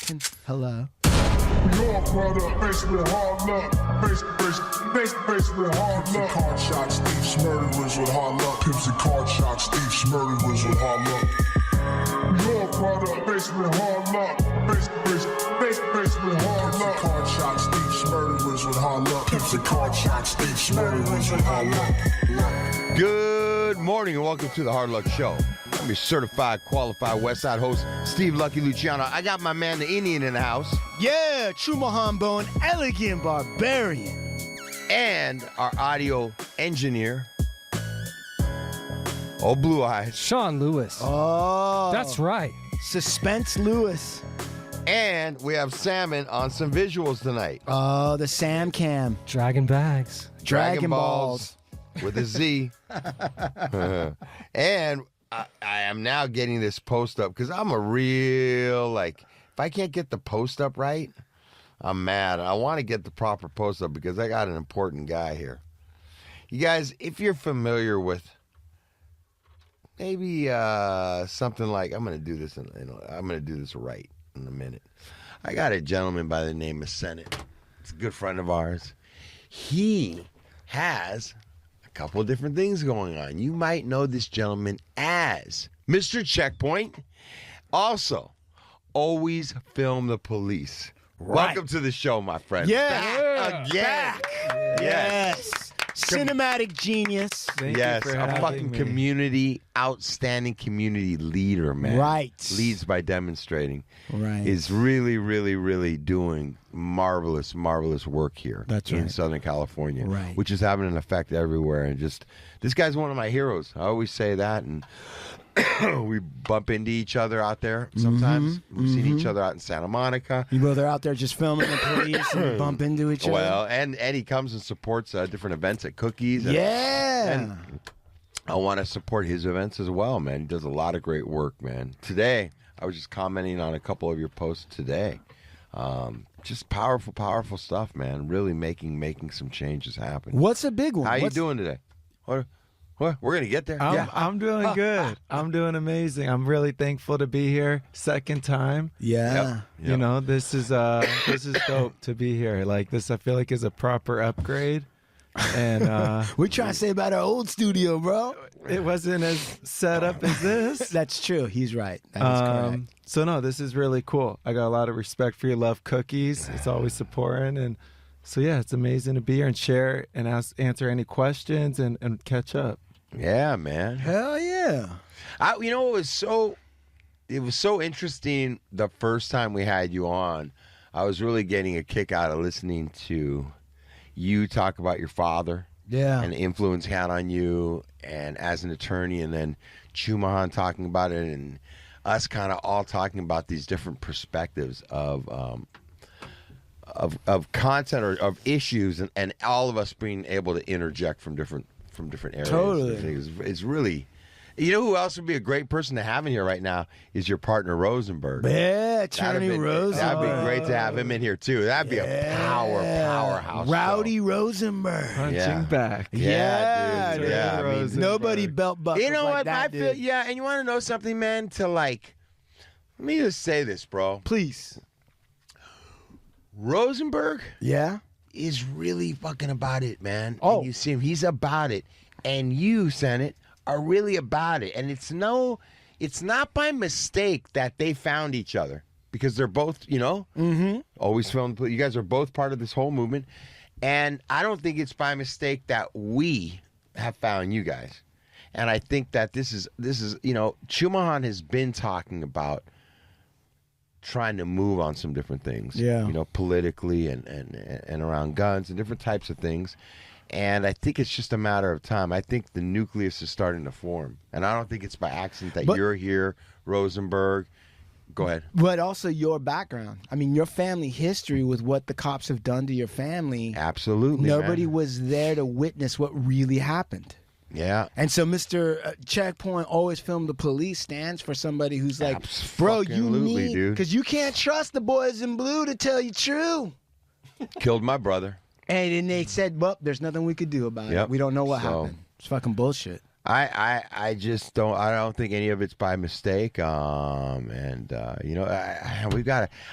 American. Hello. New York product, faced with hard luck. Faced with hard luck. Card shots, thieves, murderers with hard luck. Pimps and card shots, thieves, murderers with hard luck. New York product, faced with hard luck. Faced with hard luck. Card shots, thieves, murderers with hard luck. Pimps and card shots, thieves, murderers with hard luck. Good morning and welcome to the Hard Luck Show. I'm your certified, qualified Westside host, Steve Lucky Luciano. I got my man, the Indian, in the house. Yeah, Chumahan Bone, elegant barbarian. And our audio engineer, Blue Eyes. Sean Lewis. Oh. That's right. Suspense Lewis. And we have Salmon on some visuals tonight. Oh, the Sam Cam. Dragon bags. Dragon Balls. With a Z. And I am now getting this post up because I'm a real, if I can't get the post up right, I'm mad. I want to get the proper post up because I got an important guy here. You guys, if you're familiar with maybe something like, I'm going to do this, I'm going to do this right in a minute. I got a gentleman by the name of Senate. It's a good friend of ours. He has a couple of different things going on. You might know this gentleman as Mr. Checkpoint. Also, always film the police. Right. Welcome to the show, my friend. Yeah. Back again. Back. Yes. Cinematic genius. Thank Yes, you for a having fucking me. outstanding community leader, man. Right. Leads by demonstrating. Right. Is really, really, really doing marvelous, marvelous work here. That's in right. Southern California. Right. Which is having an effect everywhere. And just, this guy's one of my heroes. I always say that. And we bump into each other out there sometimes. We've seen each other out in Santa Monica. You both are out there just filming the police and bump into each other. Well, and he comes and supports different events at Cookies. And, yeah. and I want to support his events as well, man. He does a lot of great work, man. Today, I was just commenting on a couple of your posts today. Just powerful, powerful stuff, man. Really making some changes happen. What's a big one? How you doing today? What? We're going to get there. I'm doing good. I'm doing amazing. I'm really thankful to be here. Second time. Yeah. Yep. You know, this is dope to be here. Like this, I feel like is a proper upgrade. And We're trying to say about our old studio, bro. it wasn't as set up as this. That's true. He's right. That is correct. So no, this is really cool. I got a lot of respect for you. Love Cookies. It's always supporting. And so yeah, it's amazing to be here and share and answer any questions and catch up. Yeah, man. Hell yeah. You know, it was so interesting the first time we had you on. I was really getting a kick out of listening to you talk about your father. Yeah. And the influence he had on you, and as an attorney, and then Chumahan talking about it, and us kind of all talking about these different perspectives of content or of issues, and all of us being able to interject from different areas. Totally. I think it's really. You know who else would be a great person to have in here right now is your partner Rosenberg. Yeah, Attorney Rosenberg. That'd be great to have him in here too. That'd be a powerhouse. Rowdy show. Rosenberg. Punching back. Yeah, dude. dude. Yeah, I mean, Nobody belt buckles you know like what? that, I feel, dude. yeah, and you want to know something, man? Let me just say this, bro. Please. Rosenberg Yeah? is really fucking about it, man. Oh. And you see him, he's about it. And you, Senate, are really about it. And it's not by mistake that they found each other. Because they're both, always filmed. You guys are both part of this whole movement. And I don't think it's by mistake that we have found you guys. And I think that this is Chumahan has been talking about trying to move on some different things. Yeah. Politically and around guns and different types of things. And I think it's just a matter of time. I think the nucleus is starting to form. And I don't think it's by accident that you're here, Rosenberg. Go ahead. But also your background. I mean, your family history with what the cops have done to your family. Absolutely. Nobody man. was there to witness what really happened. Yeah. And so Mr. Checkpoint always film the police stands for somebody who's like, bro, you Absolutely, need, dude. because you can't trust the boys in blue to tell you true. Killed my brother. And then they said, well, there's nothing we could do about Yep. it. We don't know what So- happened. It's fucking bullshit. I just don't. I don't think any of it's by mistake. You know,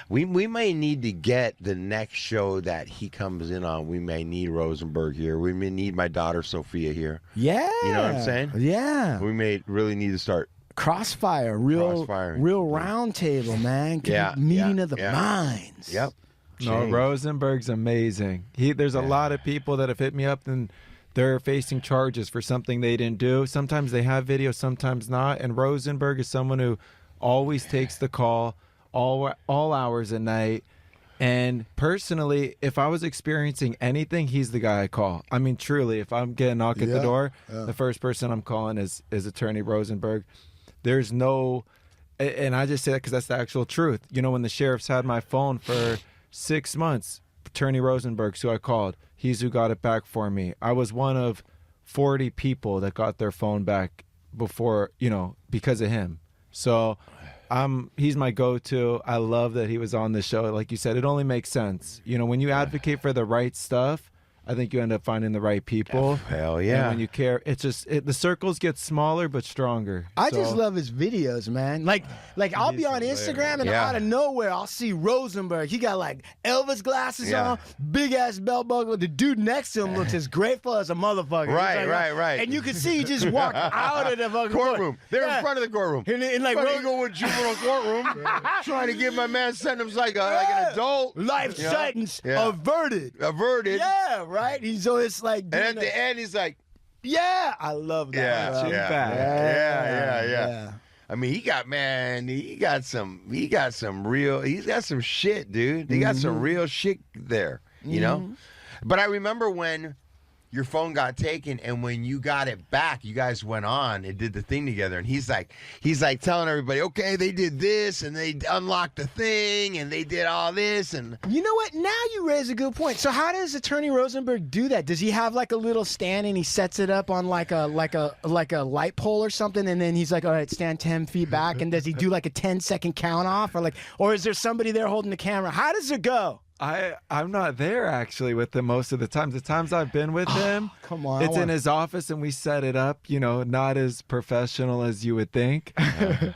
we may need to get the next show that he comes in on. We may need Rosenberg here. We may need my daughter Sophia here. Yeah, you know what I'm saying? Yeah, we may really need to start Crossfire, real round table, man. Meeting of the minds. Yep. No, Rosenberg's amazing. There's a lot of people that have hit me up and they're facing charges for something they didn't do. Sometimes they have video, sometimes not. And Rosenberg is someone who always takes the call all hours at night. And personally, if I was experiencing anything, he's the guy I call. I mean, truly, if I'm getting a knock at the door, the first person I'm calling is Attorney Rosenberg. There's no, and I just say that because that's the actual truth. You know, when the sheriff's had my phone for 6 months, Attorney Rosenberg's who I called. He's who got it back for me. I was one of 40 people that got their phone back before, you know, because of him. So he's my go-to. I love that he was on the show. Like you said, it only makes sense. You know, when you advocate for the right stuff, I think you end up finding the right people. Hell yeah. And when you care, it's just the circles get smaller but stronger. I just love his videos, man. Like I'll be on Instagram and out of nowhere I'll see Rosenberg. He got like Elvis glasses on, big ass belt buckle. The dude next to him looks as grateful as a motherfucker. Right. And you can see he just walked out of the fucking courtroom. They're in front of the courtroom. And like go with juvenile courtroom, trying to give my man sentence like an adult. Life sentence averted. Yeah, right. So it's like, and at the end, he's like, "Yeah, I love that." Yeah. I mean, he's got some shit, dude. He got some real shit there, you know. But I remember when your phone got taken, and when you got it back, you guys went on and did the thing together. And he's like telling everybody, okay, they did this, and they unlocked the thing, and they did all this, and you know what? Now you raise a good point. So how does Attorney Rosenberg do that? Does he have like a little stand and he sets it up on like a light pole or something, and then he's like, all right, stand 10 feet back, and does he do like a 10-second count off, or is there somebody there holding the camera? How does it go? I'm not there actually with him most of the times. The times I've been with him, come on, it's in his office and we set it up, you know, not as professional as you would think.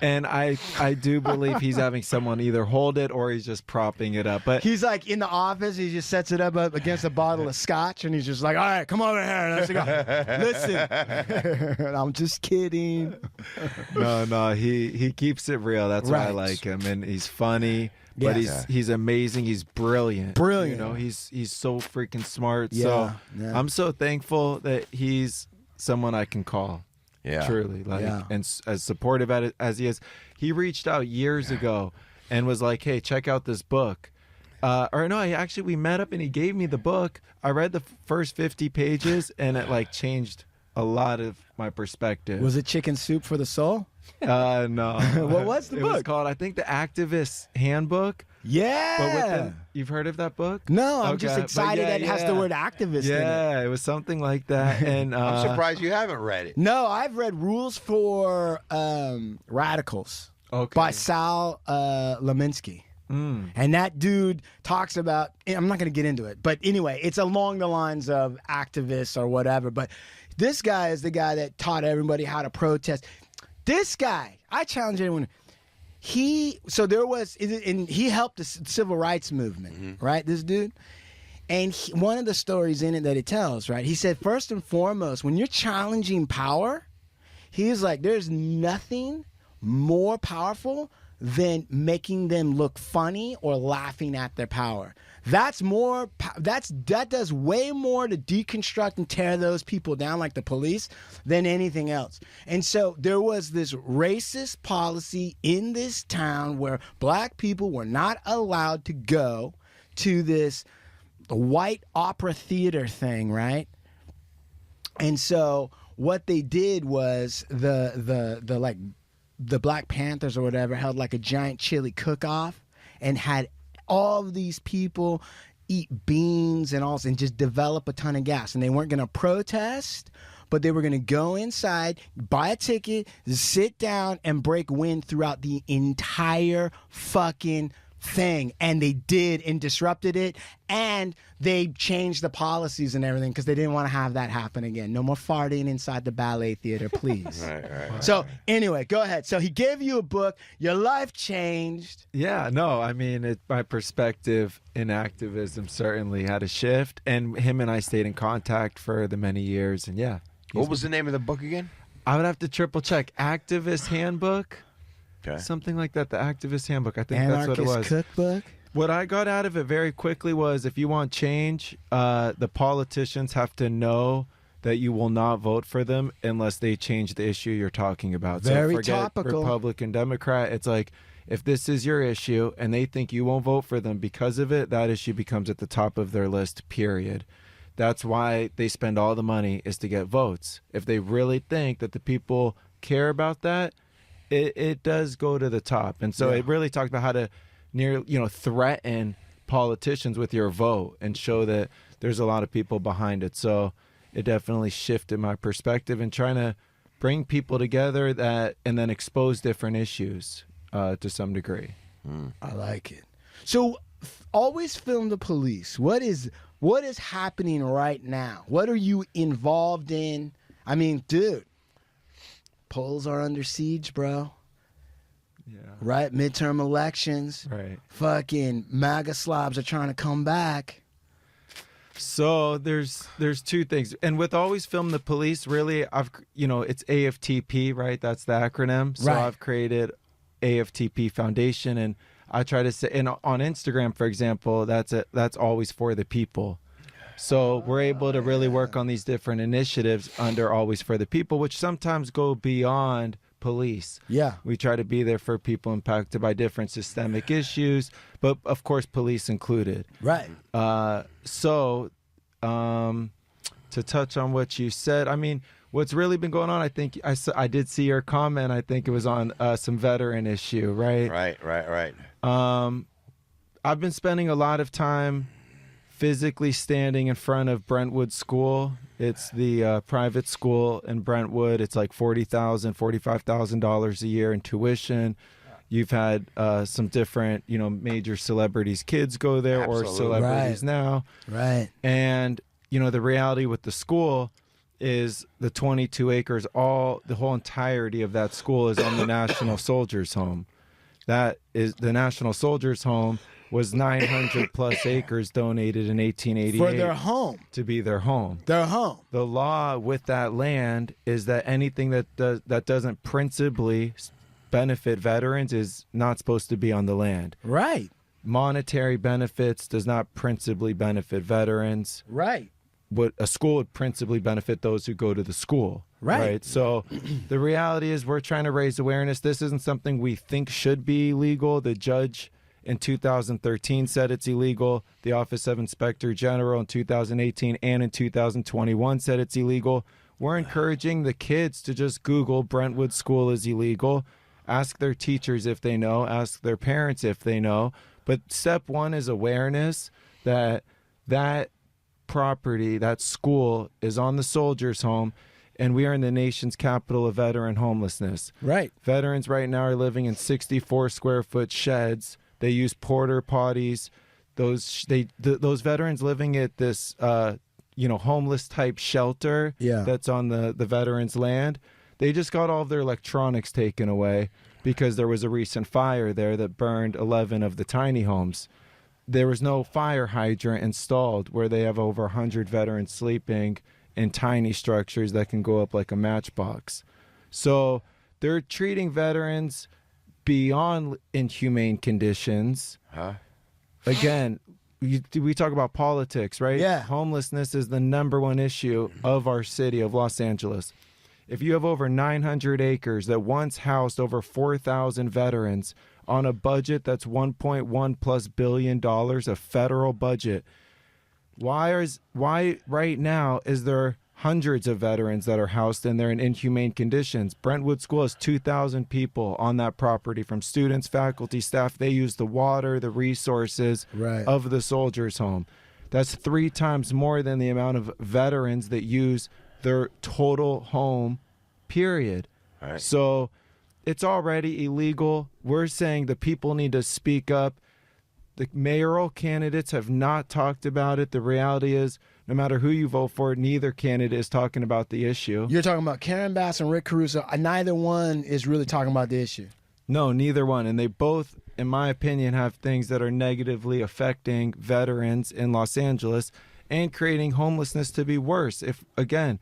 And I do believe he's having someone either hold it or he's just propping it up. But he's like in the office, he just sets it up against a bottle of scotch and he's just like, all right, come over here. Let's go. Listen, I'm just kidding. No, he keeps it real. That's why I like him, and he's funny. But he's amazing. He's brilliant. You know, he's so freaking smart. So I'm so thankful that he's someone I can call. Yeah. Truly. And as supportive as he is. He reached out years ago and was like, hey, check out this book. We met up and he gave me the book. I read the first 50 pages and it like changed a lot of my perspective. Was it Chicken Soup for the Soul? No. What was the book? It was called, I think, The Activist Handbook. Yeah. But you've heard of that book? No, I'm just excited that it has the word activist in it. Yeah, it was something like that. And I'm surprised you haven't read it. No, I've read Rules for Radicals by Sal Leminsky. And that dude talks about, I'm not going to get into it, but anyway, it's along the lines of activists or whatever. But this guy is the guy that taught everybody how to protest. This guy, I challenge anyone. He helped the civil rights movement, right? This dude. And one of the stories in it that he tells, right? He said, first and foremost, when you're challenging power, he's like, there's nothing more powerful than making them look funny or laughing at their power. That does way more to deconstruct and tear those people down, like the police, than anything else. And so there was this racist policy in this town where black people were not allowed to go to this white opera theater thing, right? And so what they did was the Black Panthers or whatever held like a giant chili cook-off and had all of these people eat beans and just develop a ton of gas. And they weren't going to protest, but they were going to go inside, buy a ticket, sit down, and break wind throughout the entire fucking thing, and they did and disrupted it, and they changed the policies and everything because they didn't want to have that happen again. No more farting inside the ballet theater, please. Right. So anyway, go ahead. So he gave you a book. Your life changed. Yeah, no, I mean, my perspective in activism certainly had a shift, and him and I stayed in contact for the many years, and yeah. What was the name of the book again? I would have to triple check. Activist Handbook? Okay. Something like that, the Activist Handbook. I think Anarchist that's what it was. Cookbook. What I got out of it very quickly was if you want change, the politicians have to know that you will not vote for them unless they change the issue you're talking about. Very so forget topical. Republican, Democrat. It's like if this is your issue and they think you won't vote for them because of it, that issue becomes at the top of their list, period. That's why they spend all the money is to get votes. If they really think that the people care about that, it does go to the top. And so it really talks about how to threaten politicians with your vote and show that there's a lot of people behind it. So it definitely shifted my perspective in trying to bring people together and then expose different issues to some degree. I like it. So always film the police. What is happening right now? What are you involved in? I mean, dude, polls are under siege, bro. Yeah. Right? Midterm elections. Right. Fucking MAGA slobs are trying to come back. So there's two things. And with Always Film the Police, really, it's AFTP, right? That's the acronym. So Right. I've created AFTP Foundation, and I try to say, and on Instagram, for example, that's Always for the People. So we're able to really work on these different initiatives under Always for the People, which sometimes go beyond police. Yeah. We try to be there for people impacted by different systemic issues, but of course, police included. Right. So to touch on what you said, I mean, what's really been going on, I think I did see your comment. I think it was on some veteran issue, right? Right. I've been spending a lot of time physically standing in front of Brentwood School. It's the private school in Brentwood. It's like $40,000, $45,000 a year in tuition. You've had some different, major celebrities' kids go there. Absolutely. Or celebrities now. Right. And, the reality with the school is the 22 acres, the whole entirety of that school is on the National Soldiers Home. That is the National Soldiers Home was 900 plus acres donated in 1888 For their home. to be their home. Their home. The law with that land is that anything that doesn't principally benefit veterans is not supposed to be on the land. Right. Monetary benefits does not principally benefit veterans. Right. What a school would principally benefit those who go to the school. Right. So the reality is we're trying to raise awareness. This isn't something we think should be illegal. The judge in 2013 said it's illegal. The Office of Inspector General in 2018 and in 2021 said it's illegal. We're encouraging the kids to just Google Brentwood School is illegal. Ask their teachers if they know. Ask their parents if they know. But step one is awareness that property, that school, is on the Soldiers Home, and we are in the nation's capital of veteran homelessness. Right. Veterans right now are living in 64 square foot sheds. They use porta potties. Those veterans living at this homeless type shelter that's on the veterans' land. They just got all of their electronics taken away because there was a recent fire there that burned 11 of the tiny homes. There was no fire hydrant installed where they have over 100 veterans sleeping in tiny structures that can go up like a matchbox. So they're treating veterans beyond inhumane conditions. Again, we talk about politics, right? Yeah. Homelessness is the number one issue of our city of Los Angeles. If you have over 900 acres that once housed over 4,000 veterans on a budget that's $1.1+ billion, a federal budget, why right now is there hundreds of veterans that are housed in there in inhumane conditions? Brentwood School has 2,000 people on that property, from students, faculty, staff. They use the water, the resources of the Soldiers Home. That's 3 times more than the amount of veterans that use their total home, period. Right. So it's already illegal. We're saying the people need to speak up. The mayoral candidates have not talked about it. The reality is, no matter who you vote for, neither candidate is talking about the issue. You're talking about Karen Bass and Rick Caruso. Neither one is really talking about the issue. No, neither one. And they both, in my opinion, have things that are negatively affecting veterans in Los Angeles and creating homelessness to be worse. If, again,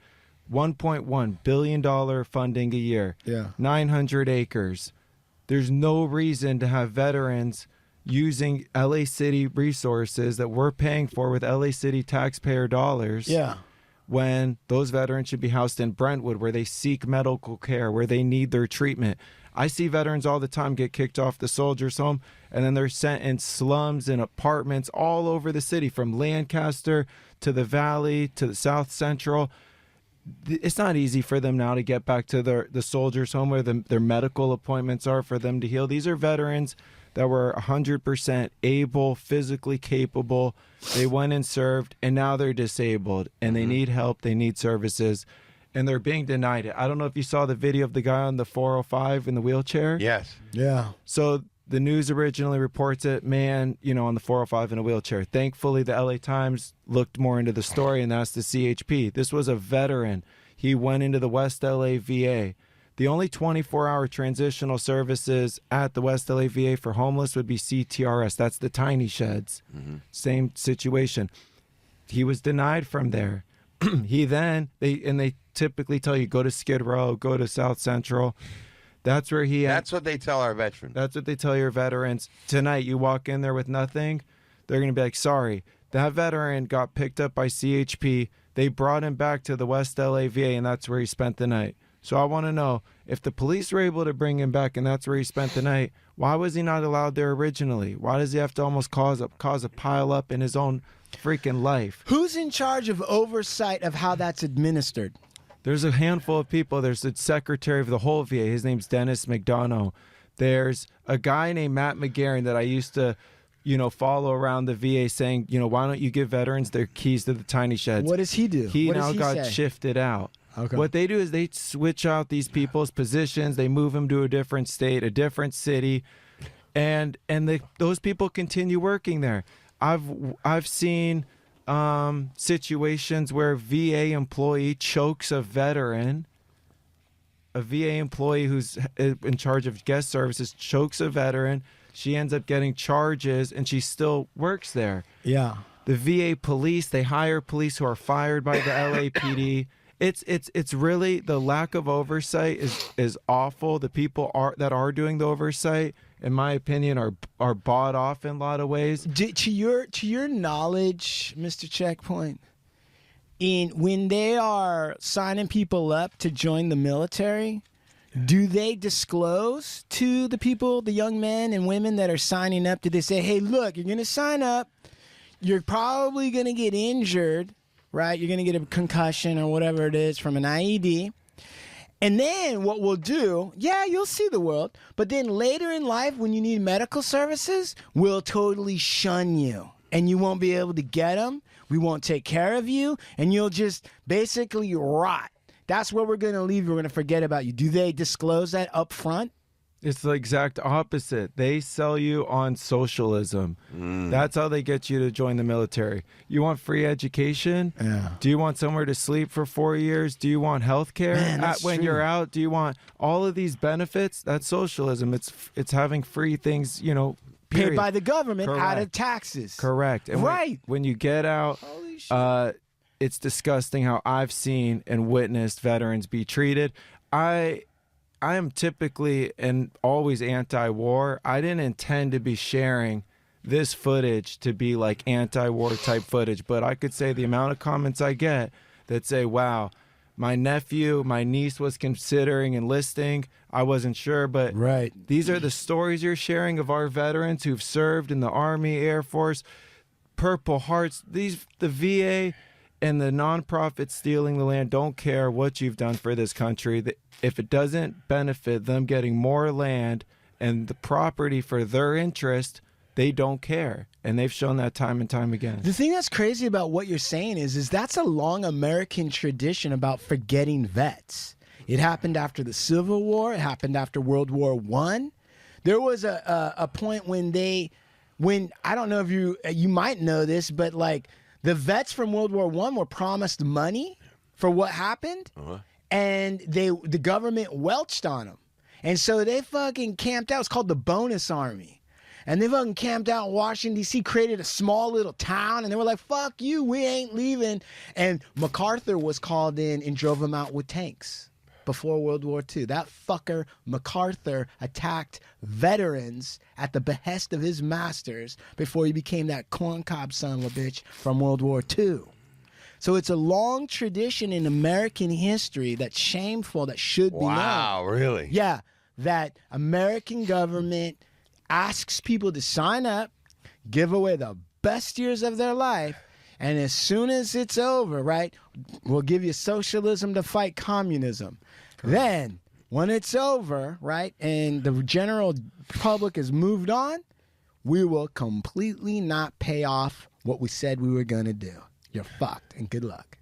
$1.1 billion funding a year, 900 acres. There's no reason to have veterans using LA City resources that we're paying for with LA City taxpayer dollars. When those veterans should be housed in Brentwood, where they seek medical care, where they need their treatment. I see veterans all the time get kicked off the Soldiers Home, and then they're sent in slums and apartments all over the city, from Lancaster to the Valley to the South Central. It's not easy for them now to get back to the Soldiers Home where their medical appointments are for them to heal. These are veterans that were 100% able, physically capable. They went and served, and now they're disabled, and they need help. They need services, and they're being denied it. I don't know if you saw the video of the guy on the 405 in the wheelchair. Yes. Yeah. So the news originally reports it, man, on the 405 in a wheelchair. Thankfully, the LA Times looked more into the story, and that's the CHP. This was a veteran. He went into the West LA VA. The only 24-hour transitional services at the West LA VA for homeless would be CTRS. That's the tiny sheds. Same situation. He was denied from there. They typically tell you, go to Skid Row, go to South Central. That's where he. That's what they tell our veterans. That's what they tell your veterans. Tonight, you walk in there with nothing, they're going to be like, sorry, that veteran got picked up by CHP. They brought him back to the West LA VA, and that's where he spent the night. So I want to know, if the police were able to bring him back and that's where he spent the night, why was he not allowed there originally? Why does he have to almost cause a pile up in his own freaking life? Who's in charge of oversight of how that's administered? There's a handful of people. There's the secretary of the whole VA. His name's Dennis McDonough. There's a guy named Matt McGarren that I used to, follow around the VA saying, why don't you give veterans their keys to the tiny sheds? What does he do? He what now does he got say? shifted out. Okay. What they do is they switch out these people's positions. They move them to a different state, a different city, and those people continue working there. I've seen situations where a VA employee chokes a veteran. A VA employee who's in charge of guest services chokes a veteran. She ends up getting charges, and she still works there. Yeah. The VA police, they hire police who are fired by the LAPD. It's really, the lack of oversight is awful. The people that are doing the oversight, in my opinion, are bought off in a lot of ways. To your knowledge, Mr. Checkpoint, when they are signing people up to join the military, do they disclose to the people, the young men and women that are signing up? Do they say, hey, look, you're going to sign up. You're probably going to get injured, right? You're going to get a concussion or whatever it is from an IED. And then what we'll do, you'll see the world. But then later in life, when you need medical services, we'll totally shun you. And you won't be able to get them. We won't take care of you. And you'll just basically rot. That's where we're going to leave you. We're going to forget about you. Do they disclose that up front? It's the exact opposite. They sell you on socialism. That's how they get you to join the military. You want free education? Yeah. Do you want somewhere to sleep for 4 years? Do you want health care when you're out? Do you want all of these benefits? That's socialism. It's having free things, period. Paid by the government Correct. out of taxes. Correct. And right. When you get out, it's disgusting how I've seen and witnessed veterans be treated. I am typically and always anti-war. I didn't intend to be sharing this footage to be like anti-war type footage, but I could say the amount of comments I get that say, wow, my nephew, my niece was considering enlisting. I wasn't sure, but right. These are the stories you're sharing of our veterans who've served in the Army, Air Force, Purple Hearts. The VA and the nonprofits stealing the land don't care what you've done for this country. If it doesn't benefit them getting more land and the property for their interest, they don't care. And they've shown that time and time again. The thing that's crazy about what you're saying is that's a long American tradition about forgetting vets. It happened after the Civil War. It happened after World War I. There was a point when they when I don't know if you might know this, but like the vets from World War I were promised money for what happened, and the government welched on them, and so they fucking camped out. It's called the Bonus Army. And they fucking camped out in Washington, D.C., created a small little town, and they were like, fuck you, we ain't leaving. And MacArthur was called in and drove them out with tanks before World War II. That fucker, MacArthur, attacked veterans at the behest of his masters before he became that corncob son of a bitch from World War II. So it's a long tradition in American history that's shameful, that should be known. Wow, really? Yeah, that American government asks people to sign up, give away the best years of their life, and as soon as it's over, right, we'll give you socialism to fight communism. Then, when it's over, right, and the general public has moved on, we will completely not pay off what we said we were going to do. You're fucked, and good luck.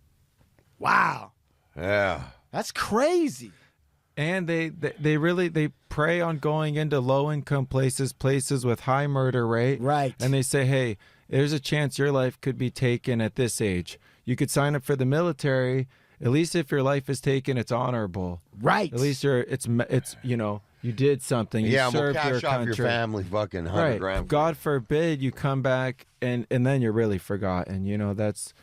Wow. Yeah. That's crazy. And they prey on going into low-income places with high murder rate. Right. And they say, hey, there's a chance your life could be taken at this age. You could sign up for the military. At least if your life is taken, it's honorable. Right. At least it's you know, you did something. You served we'll your cash off country. your family fucking 100 grand. God forbid you come back and then you're really forgotten. You know, that's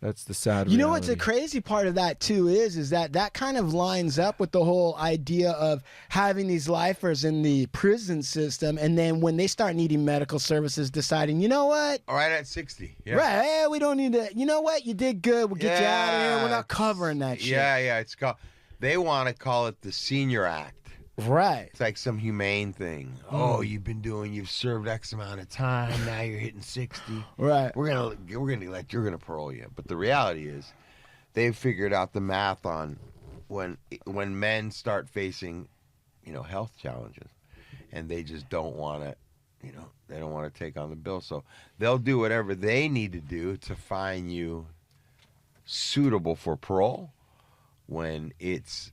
the sad reality. You know what's the crazy part of that too is that kind of lines up with the whole idea of having these lifers in the prison system, and then when they start needing medical services, deciding, you know what? All right, at 60. Yeah. Right, hey, we don't need to. You know what? You did good. We'll get you out of here. We're not covering that shit. Yeah. It's called. They want to call it the Senior Act. Right. It's like some humane thing. Oh, you've served X amount of time. Now you're hitting 60. Right. We're gonna parole you. But the reality is, they've figured out the math on when men start facing, health challenges, and they just don't want to, they don't want to take on the bill. So they'll do whatever they need to do to find you suitable for parole when it's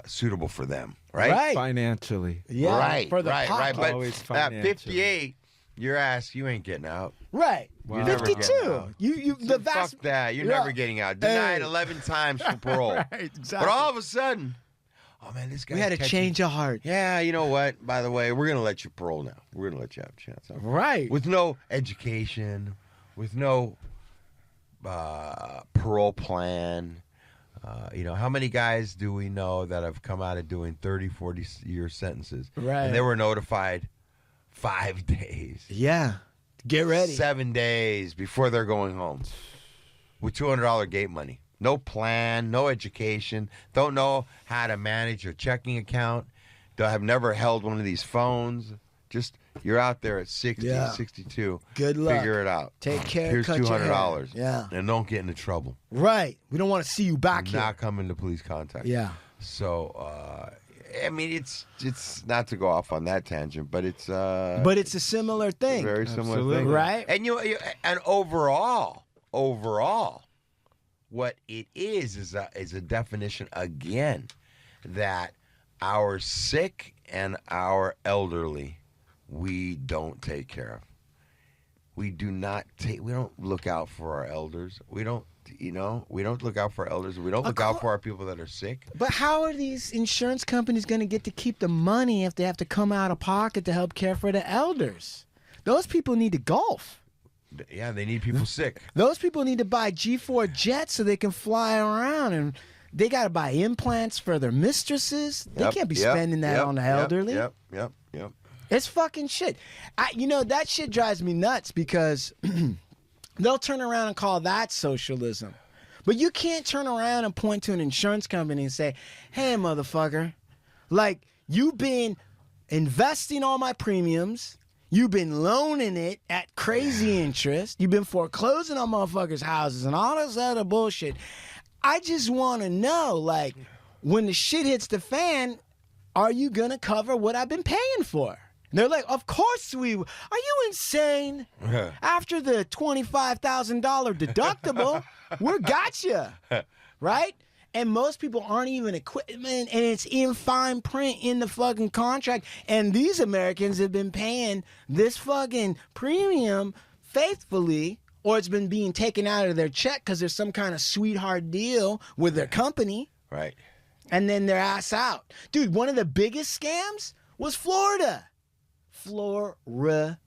suitable for them, right? Financially. Yeah, right, for the right. pocket. But Always at financially. 58, your ass, you ain't getting out. Right. You're never getting 52. out. The vast. Fuck that. You're Yeah. never getting out. Denied Hey. 11 times for parole. Right, exactly. But all of a sudden, oh man, this guy. We had a change of heart. Yeah, you know what? By the way, we're gonna let you parole now. We're gonna let you have a chance. Right. With no education, with no parole plan. How many guys do we know that have come out of doing 30, 40-year sentences? Right. And they were notified 5 days. Yeah. Get ready. 7 days before they're going home with $200 gate money. No plan, no education, don't know how to manage your checking account, have never held one of these phones. Just, you're out there at 60, Yeah. 62. Good luck. Figure it out. Take care. Here's cut your hair. $200. Yeah. And don't get into trouble. Right. We don't want to see you back here. Not come into police contact. Yeah. So, it's not to go off on that tangent, but it's But it's a similar thing. very similar Absolutely. thing, Right? And and overall, what it is a definition again that our sick and our elderly we don't take care of. We don't look out for our elders. We don't look out for our elders. We don't look out for our people that are sick. But how are these insurance companies going to get to keep the money if they have to come out of pocket to help care for the elders? Those people need to golf. Yeah, they need people sick. Those people need to buy G4 jets so they can fly around, and they got to buy implants for their mistresses. They can't be spending that on the elderly. Yep. It's fucking shit. That shit drives me nuts because they'll turn around and call that socialism. But you can't turn around and point to an insurance company and say, hey, motherfucker, like, you've been investing all my premiums. You've been loaning it at crazy interest. You've been foreclosing on motherfuckers' houses and all this other bullshit. I just want to know, like, when the shit hits the fan, are you going to cover what I've been paying for? And they're like, of course we will. Are you insane? After the $25,000 deductible, we're gotcha. Right? and most people aren't even equipment, and it's in fine print in the fucking contract. And these Americans have been paying this fucking premium faithfully, or it's been being taken out of their check because there's some kind of sweetheart deal with their company. Right. And then their ass out. Dude, one of the biggest scams was Florida. Florida.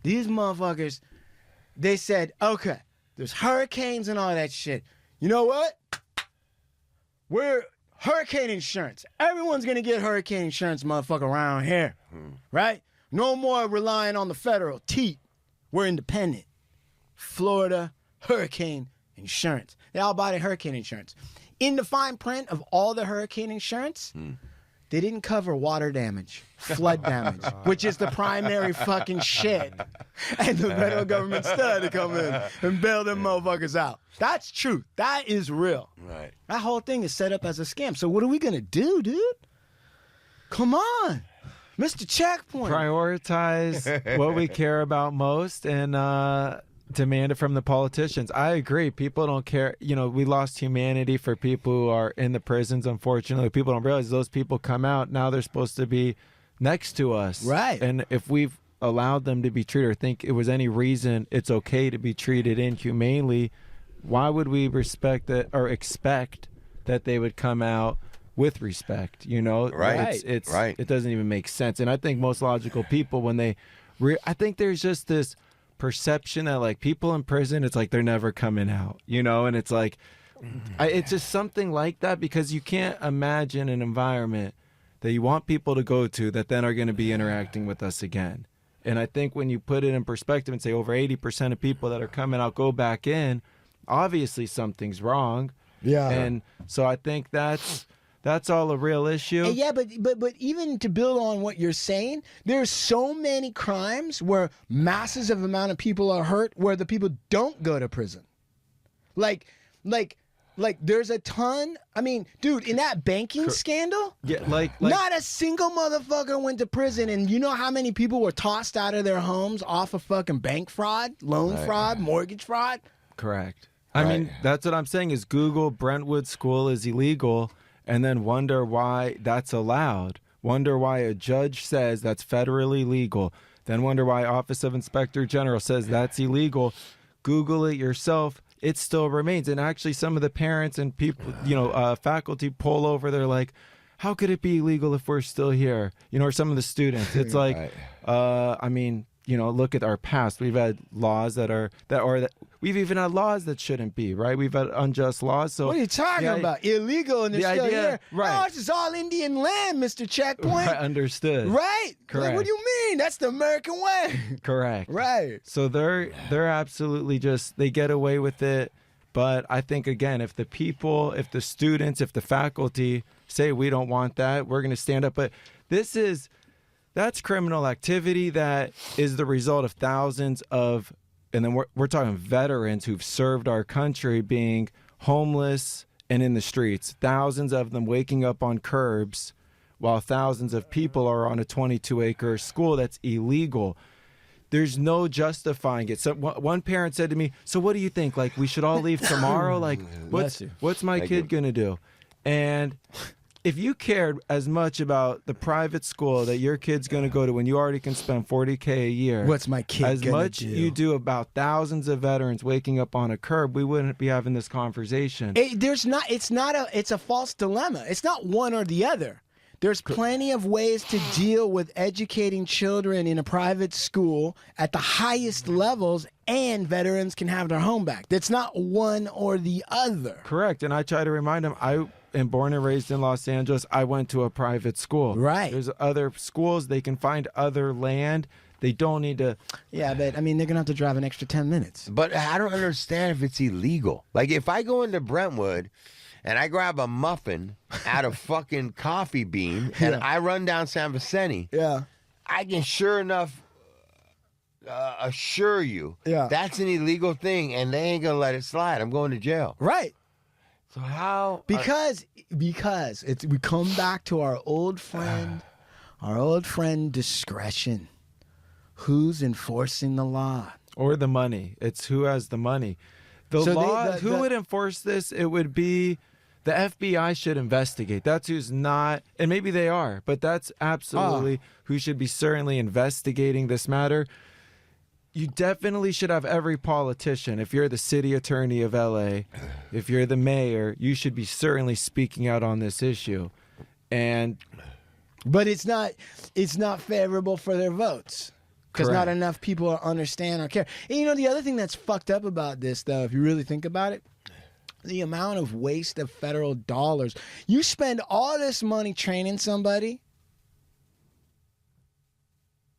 These motherfuckers, they said, okay, there's hurricanes and all that shit. You know what? We're hurricane insurance. Everyone's going to get hurricane insurance, motherfucker, around here. Right? No more relying on the federal. We're independent. Florida hurricane insurance. They all bought hurricane insurance. In the fine print of all the hurricane insurance, they didn't cover water damage, flood damage, which is the primary fucking shit. And the federal government still had to come in and bail them motherfuckers out. That's truth. That is real. Right. That whole thing is set up as a scam. So what are we going to do, dude? Come on. Mr. Checkpoint. Prioritize what we care about most and demand it from the politicians. I agree. People don't care. You know, we lost humanity for people who are in the prisons, unfortunately. People don't realize those people come out. Now they're supposed to be next to us. Right. And if we've allowed them to be treated or think it was any reason it's okay to be treated inhumanely, why would we respect that or expect that they would come out with respect? You know, right? It's right. It doesn't even make sense. And I think most logical people, when they, I think there's just this perception that like people in prison, it's like they're never coming out, you know, and it's like, it's just something like that, because you can't imagine an environment that you want people to go to that then are going to be interacting with us again. And I think when you put it in perspective and say over 80% of people that are coming out go back in, obviously something's wrong. Yeah. And so I think that's all a real issue. Yeah, but even to build on what you're saying, there's so many crimes where masses of amount of people are hurt where the people don't go to prison. Like there's a ton. I mean, dude, in that banking scandal, yeah, like not a single motherfucker went to prison. And you know how many people were tossed out of their homes off of fucking bank fraud, loan fraud, mortgage fraud? Correct. I mean, that's what I'm saying is Google Brentwood School is illegal and then wonder why that's allowed. Wonder why a judge says that's federally legal. Then wonder why Office of Inspector General says that's illegal. Google it yourself. It still remains. And actually some of the parents and people, you know, faculty pull over. They're like, how could it be illegal if we're still here? You know, or some of the students. It's like, I mean, you know, look at our past. We've had laws that we've even had laws that shouldn't be, right? We've had unjust laws. So what are you talking about? Illegal and they're still here? Right. No, it's just all Indian land, Mr. Checkpoint. Right, understood. Right? Correct. Like, what do you mean? That's the American way. Correct. Right. So they're absolutely just, they get away with it. But I think, again, if the people, if the students, if the faculty say we don't want that, we're going to stand up. But that's criminal activity that is the result of thousands of, and then we're talking veterans who've served our country being homeless and in the streets. Thousands of them waking up on curbs while thousands of people are on a 22-acre school that's illegal. There's no justifying it. So one parent said to me, so what do you think? Like, we should all leave tomorrow? Like, what's my kid going to do? And if you cared as much about the private school that your kid's going to go to when you already can spend $40K a year, what's my kid as gonna much do? You do about thousands of veterans waking up on a curb, we wouldn't be having this conversation. It's a false dilemma. It's not one or the other. There's plenty of ways to deal with educating children in a private school at the highest levels, and veterans can have their home back. That's not one or the other. Correct. And I try to remind them, I am born and raised in Los Angeles. I went to a private school. Right. There's other schools. They can find other land. They don't need to. Yeah, but I mean, they're going to have to drive an extra 10 minutes. But I don't understand if it's illegal. Like, if I go into Brentwood and I grab a muffin out of fucking coffee bean and I run down San Vicente, I can sure enough assure you that's an illegal thing, and they ain't going to let it slide. I'm going to jail. Right. So how? Because we come back to our old friend discretion. Who's enforcing the law? Or the money. It's who has the money. The law, who would enforce this? It would be the FBI should investigate. That's who's not, and maybe they are, but that's absolutely who should be certainly investigating this matter. You definitely should have every politician. If you're the city attorney of LA, if you're the mayor, you should be certainly speaking out on this issue. But it's not favorable for their votes. Because not enough people understand or care. And you know, the other thing that's fucked up about this, though, if you really think about it, the amount of waste of federal dollars. You spend all this money training somebody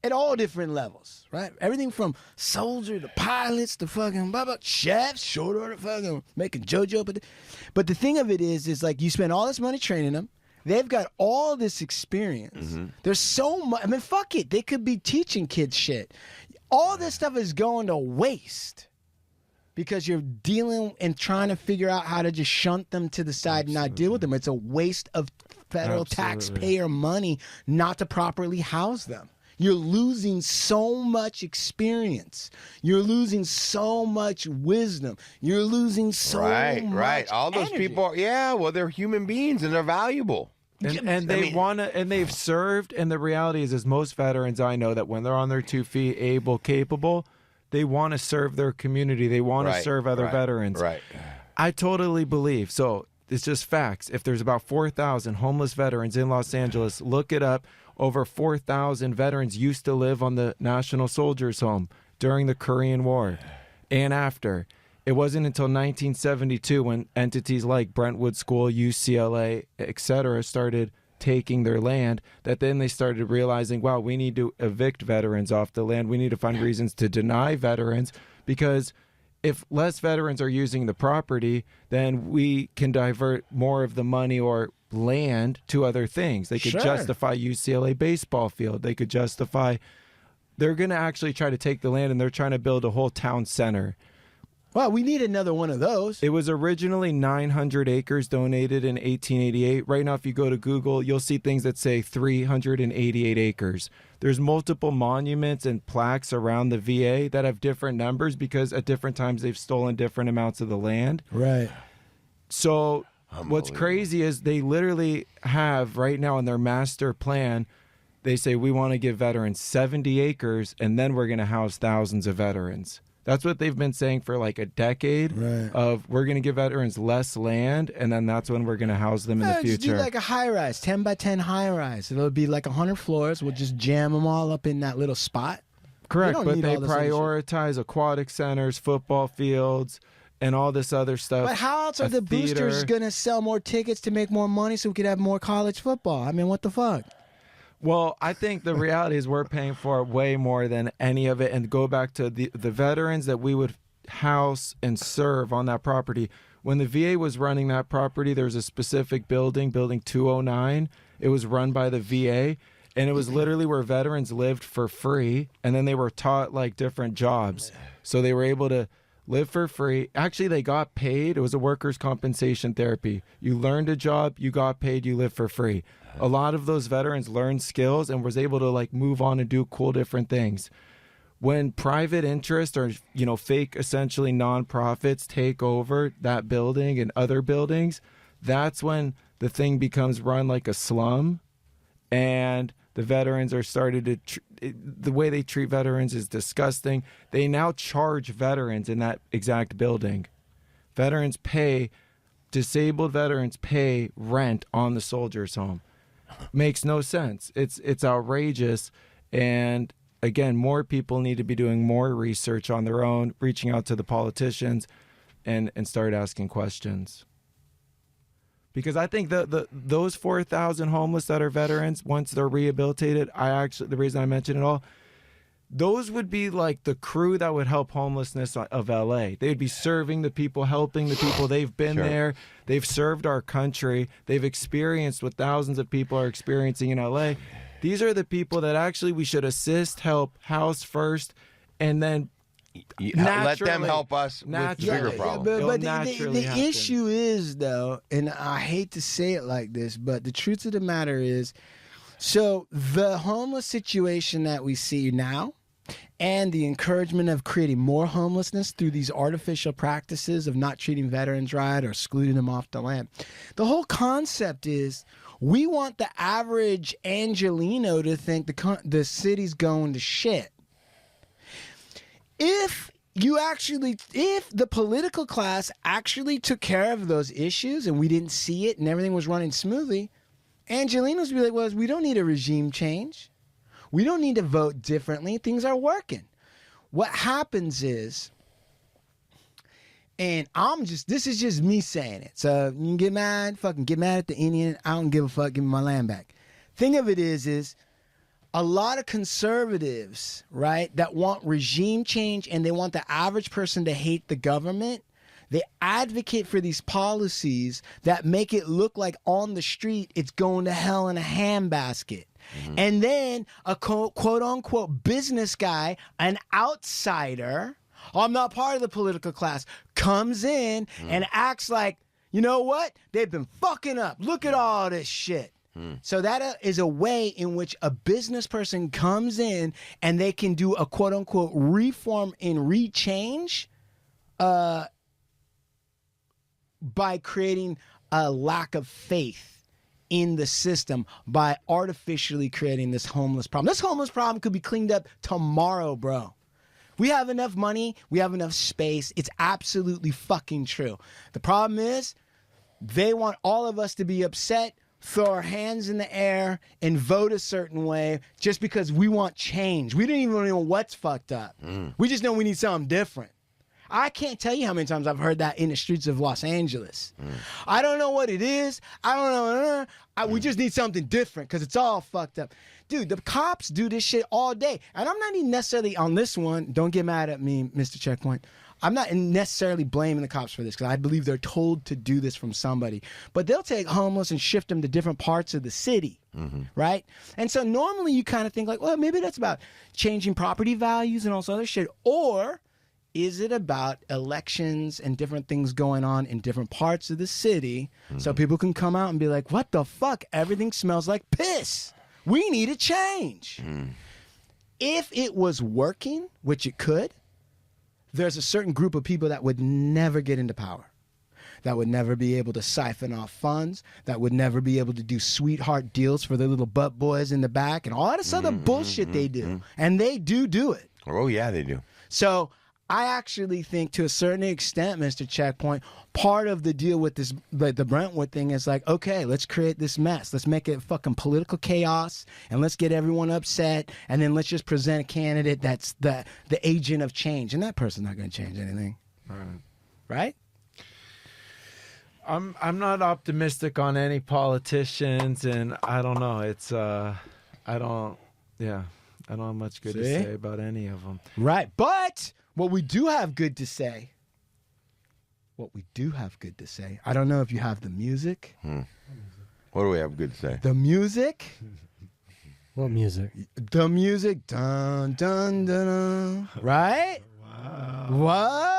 at all different levels, right? Everything from soldier to pilots to fucking chefs, short order fucking making JoJo. But the thing of it is like you spend all this money training them. They've got all this experience. Mm-hmm. There's so much. I mean, fuck it. They could be teaching kids shit. All this stuff is going to waste because you're dealing and trying to figure out how to just shunt them to the side and not deal with them. It's a waste of federal taxpayer money not to properly house them. You're losing so much experience. You're losing so much wisdom. You're losing so much All those energy. people, well, they're human beings and they're valuable. And they've served, and the reality is most veterans I know that when they're on their 2 feet, able, capable, they want to serve their community. They want to serve other veterans. Right. I totally believe. So it's just facts. If there's about 4,000 homeless veterans in Los Angeles, look it up. Over 4,000 veterans used to live on the National Soldiers Home during the Korean War and after. It wasn't until 1972 when entities like Brentwood School, UCLA, etc. started taking their land that then they started realizing, wow, we need to evict veterans off the land. We need to find reasons to deny veterans, because if less veterans are using the property, then we can divert more of the money or land to other things. They could justify UCLA baseball field. They could justify, they're going to actually try to take the land and they're trying to build a whole town center. Well, we need another one of those. It was originally 900 acres donated in 1888. Right now, if you go to Google, you'll see things that say 388 acres. There's multiple monuments and plaques around the VA that have different numbers because at different times they've stolen different amounts of the land. Right. So what's crazy is they literally have right now in their master plan, they say we want to give veterans 70 acres and then we're going to house thousands of veterans. That's what they've been saying for like a decade of we're going to give veterans less land and then that's when we're going to house them in the future. Just do like a high rise, 10 by 10 high rise. It'll be like 100 floors. We'll just jam them all up in that little spot. Correct, but they prioritize aquatic centers, football fields, and all this other stuff. But how else are the boosters going to sell more tickets to make more money so we could have more college football? I mean, what the fuck? Well, I think the reality is we're paying for it way more than any of it. And go back to the veterans that we would house and serve on that property. When the VA was running that property, there was a specific building, Building 209. It was run by the VA. And it was literally where veterans lived for free. And then they were taught like different jobs. So they were able to live for free. Actually, they got paid. It was a workers' compensation therapy. You learned a job, you got paid, you lived for free. A lot of those veterans learned skills and was able to like move on and do cool different things. When private interest or, fake essentially nonprofits take over that building and other buildings, that's when the thing becomes run like a slum. And the veterans are started to, the way they treat veterans is disgusting. They now charge veterans in that exact building. Disabled veterans pay rent on the soldiers' home. Makes no sense. It's outrageous. And again, more people need to be doing more research on their own, reaching out to the politicians and start asking questions. Because I think those 4,000 homeless that are veterans, once they're rehabilitated, the reason I mention it all, those would be like the crew that would help homelessness of LA. They'd be serving the people, helping the people. They've been there. They've served our country. They've experienced what thousands of people are experiencing in LA. These are the people that actually we should assist, help, house first, and then let them help us with the bigger problem. But the issue is, though, and I hate to say it like this, but the truth of the matter is, so the homeless situation that we see now and the encouragement of creating more homelessness through these artificial practices of not treating veterans right or excluding them off the land. The whole concept is we want the average Angelino to think the city's going to shit. If the political class actually took care of those issues and we didn't see it and everything was running smoothly, Angelinos would be like, well, we don't need a regime change. We don't need to vote differently. Things are working. What happens is, and this is just me saying it. So you can get mad, fucking get mad at the Indian. I don't give a fuck, give me my land back. Thing of it is a lot of conservatives, right, that want regime change and they want the average person to hate the government. They advocate for these policies that make it look like on the street it's going to hell in a handbasket. Mm-hmm. And then a quote unquote business guy, an outsider, I'm not part of the political class, comes in and acts like, you know what? They've been fucking up. Look at all this shit. So that is a way in which a business person comes in and they can do a quote unquote reform and rechange by creating a lack of faith in the system by artificially creating this homeless problem. This homeless problem could be cleaned up tomorrow, bro. We have enough money. We have enough space. It's absolutely fucking true. The problem is they want all of us to be upset, throw our hands in the air, and vote a certain way just because we want change. We don't even know what's fucked up. We just know we need something different. I can't tell you how many times I've heard that in the streets of Los Angeles. I don't know what it is. I don't know. We just need something different because it's all fucked up. Dude, the cops do this shit all day. And I'm not even necessarily on this one. Don't get mad at me, Mr. Checkpoint. I'm not necessarily blaming the cops for this because I believe they're told to do this from somebody. But they'll take homeless and shift them to different parts of the city, right? And so normally you kind of think like, well, maybe that's about changing property values and all this other shit. Or is it about elections and different things going on in different parts of the city so people can come out and be like, what the fuck? Everything smells like piss. We need a change. If it was working, which it could, there's a certain group of people that would never get into power, that would never be able to siphon off funds, that would never be able to do sweetheart deals for their little butt boys in the back and all this other bullshit they do. And they do it. Oh, yeah, they do. So I actually think to a certain extent, Mr. Checkpoint, part of the deal with this, the Brentwood thing is like, okay, let's create this mess. Let's make it fucking political chaos and let's get everyone upset. And then let's just present a candidate that's the agent of change. And that person's not going to change anything. Right? I'm not optimistic on any politicians, and I don't know. It's I don't have much good to say about any of them. Right. But what we do have good to say, I don't know if you have the music. What do we have good to say? The music. What music? The music. Dun, dun, dun, dun. Right? Wow. What?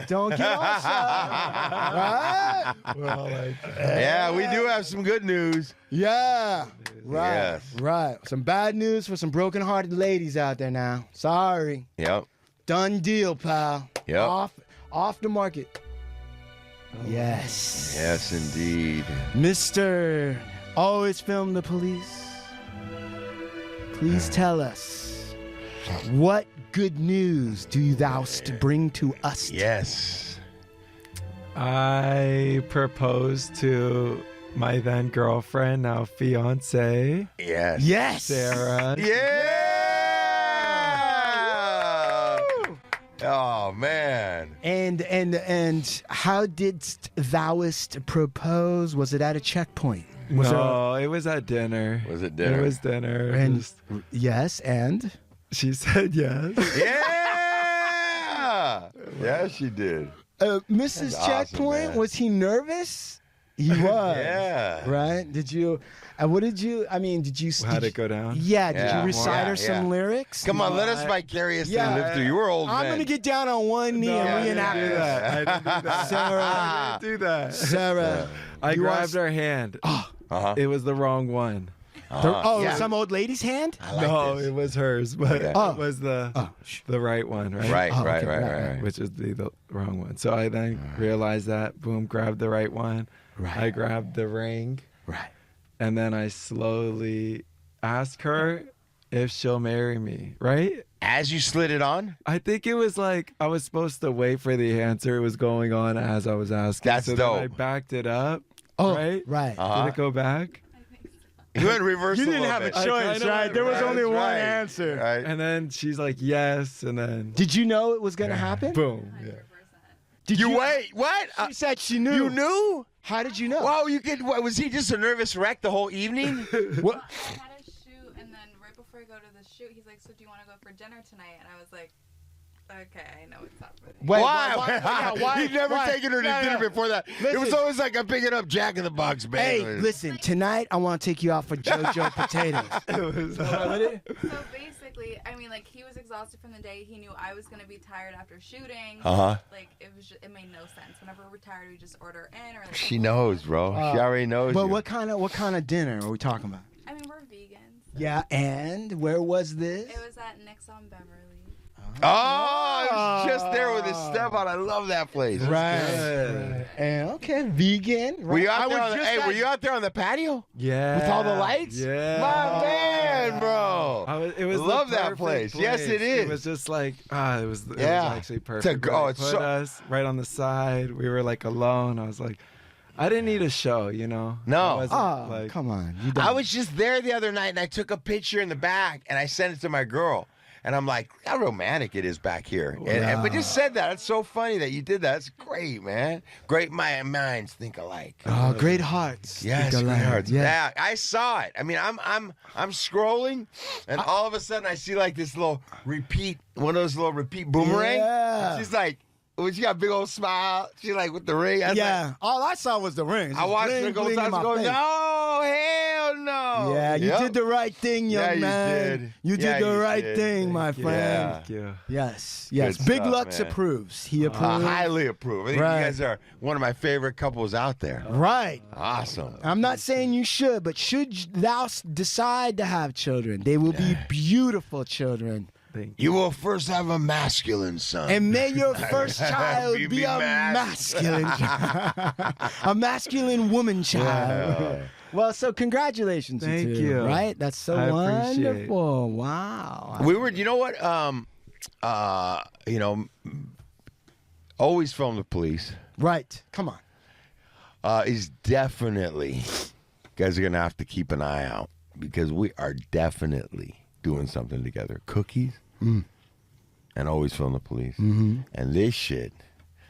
Don't get all shy. Right? We're all like, Yeah, we do have some good news. Yeah. Right. Yes. Right. Some bad news for some broken-hearted ladies out there now. Sorry. Yep. Done deal, pal. Yep. Off the market. Yes. Yes, indeed. Mr. Always Film the Police. Please tell us, what good news do thou bring to us? Yes. I proposed to my then girlfriend, now fiance. Yes. Yes. Sarah. Yeah. Oh man. And how didst thouest propose? Was it at a checkpoint? No, it was at dinner. Was it dinner? It was dinner. And yes, and She said yes. Yeah. Yeah, she did. Mrs. That's Checkpoint, awesome, man. was he nervous? He was. Yeah. Right? Did you? What did you? I mean, did you? How'd it go down? Yeah. Did Yeah. you recite her Yeah, some yeah. lyrics? Come on, let us vicariously Yeah. live through. You were old I'm men. gonna get down on one knee and reenact that. I didn't do that. Sarah. I didn't do that. Sarah, I you grabbed are- her hand. Uh-huh. It was the wrong one. Yeah. Some old lady's hand? I like No, this. it was hers, but Okay. it was the right one, right? Right. Which is the wrong one. So I then realized that, boom, grabbed the right one. Right. I grabbed the ring, Right. and then I slowly asked her if she'll marry me, right? As you slid it on? I think it was like I was supposed to wait for the answer. It was going on as I was asking. That's so then I dope. backed it up, Oh, right? right. Did it go back? You went reverse You a didn't little have a bit. choice, kinda right? went There was right. only one Right. answer. Right. And then she's like, yes, and then Did you know it was going to happen? boom. Yeah. Did You wait, what? She said she knew. You knew? How did you know? Wow, what, was he just a nervous wreck the whole evening? What? I had a shoot, and then right before I go to the shoot, he's like, "So do you want to go for dinner tonight?" And I was like, "Okay, I know what's happening." Wait, Why? He'd never taken her to No, dinner no. before that. It was Listen. always like I'm picking up Jack in the Box, Hey, man. listen, tonight I want to take you out for JoJo potatoes. So basically, I mean, like he was exhausted from the day. He knew I was gonna be tired after shooting. Uh-huh. Like it made no sense. Whenever we're tired, we just order in or like. She knows, bro. She already knows. But you. what kind of dinner are we talking about? I mean, we're vegans. Yeah, and where was this? It was at Nick's on Beverly. Oh, it was just there with his stepmom. I love that place. Right. And okay, vegan. Right. Were you out there? was just Were you out there on the patio Yeah. with all the lights? Yeah. My man, bro. It was Love the that perfect place. Yes, it is. It was just like it was Yeah. actually It's perfect. a- oh, They it's put so- us right on the side. We were like alone. I was like, I didn't need a show, you know. No. I wasn't, Oh, like, come on. You I don't. was just there the other night and I took a picture in the back and I sent it to my girl. And I'm like, how romantic it is back here. And but just said that. It's so funny that you did that. It's great, man. Great minds think alike. Oh, great hearts. Yes, Think great alike. hearts. Yeah. Yeah, I saw it. I mean, I'm scrolling, and all of a sudden I see like this little one of those little repeat boomerang. Yeah. She's like, when she got a big old smile, she like with the ring. I was Yeah. like, All I saw was the rings. I watched her go bling in my going, face. no, hell no. Yeah, you Yep. did the right thing, young Yeah, you man. did. You Yeah, did the you right did. thing, my Thank you. friend. Thank you. Yes. Good Big stuff, Lux man. approves. He approves. Highly approve. I think Right. you guys are one of my favorite couples out there. Right. Awesome. I'm not saying you should, but should thou decide to have children, they will be beautiful children. Thank you. You will first have a masculine son. And may your first child Be be a masculine a masculine woman child. Well, so congratulations. Thank two, you. Right? That's so I appreciate it. wonderful. Wow. We were, you know what? Always Film the Police Right. Come on. is definitely, you guys are going to have to keep an eye out because we are definitely doing something together. Cookies and Always Film the Police. And this shit,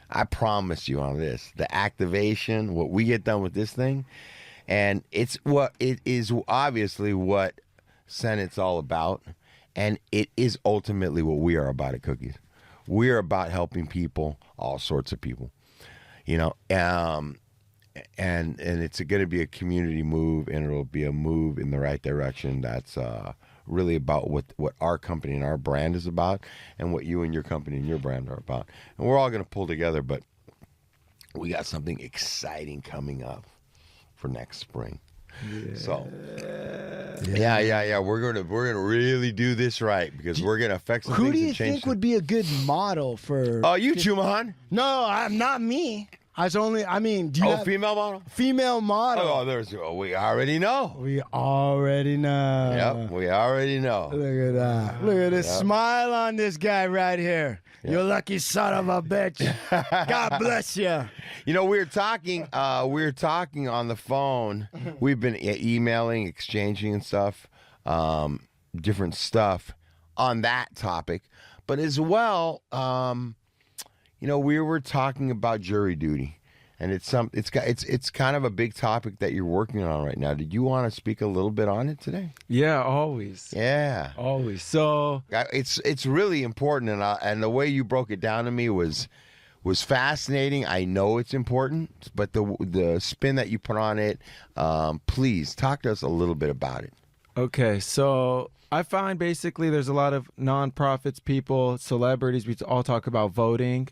I promise you on this, the activation, what we get done with this thing, and it is obviously what Senate's all about, and it is ultimately what we are about at Cookies. We're about helping people, all sorts of people, you know, and it's going to be a community move, and it'll be a move in the right direction. That's really about what our company and our brand is about, and what you and your company and your brand are about. And we're all going to pull together, but we got something exciting coming up for next spring. So yeah, we're gonna really do this right because we're gonna affect some Who things do you and change think would be a good model for? Oh, you, Chumahan? No, I'm not me. Do you have Female model? female model? We already know. We already know. Yep, we already know. Look at that. Look at this smile on this guy right here. You lucky son of a bitch. God bless you. You know, we were talking on the phone. We've been emailing, exchanging and stuff, different stuff on that topic. But as well, you know, we were talking about jury duty, and it's kind of a big topic that you're working on right now. Did you want to speak a little bit on it today? Yeah, always. Yeah, Always. So it's really important, and the way you broke it down to me was fascinating. I know it's important, but the spin that you put on it, please talk to us a little bit about it. Okay, so I find basically there's a lot of nonprofits, people, celebrities. We all talk about voting,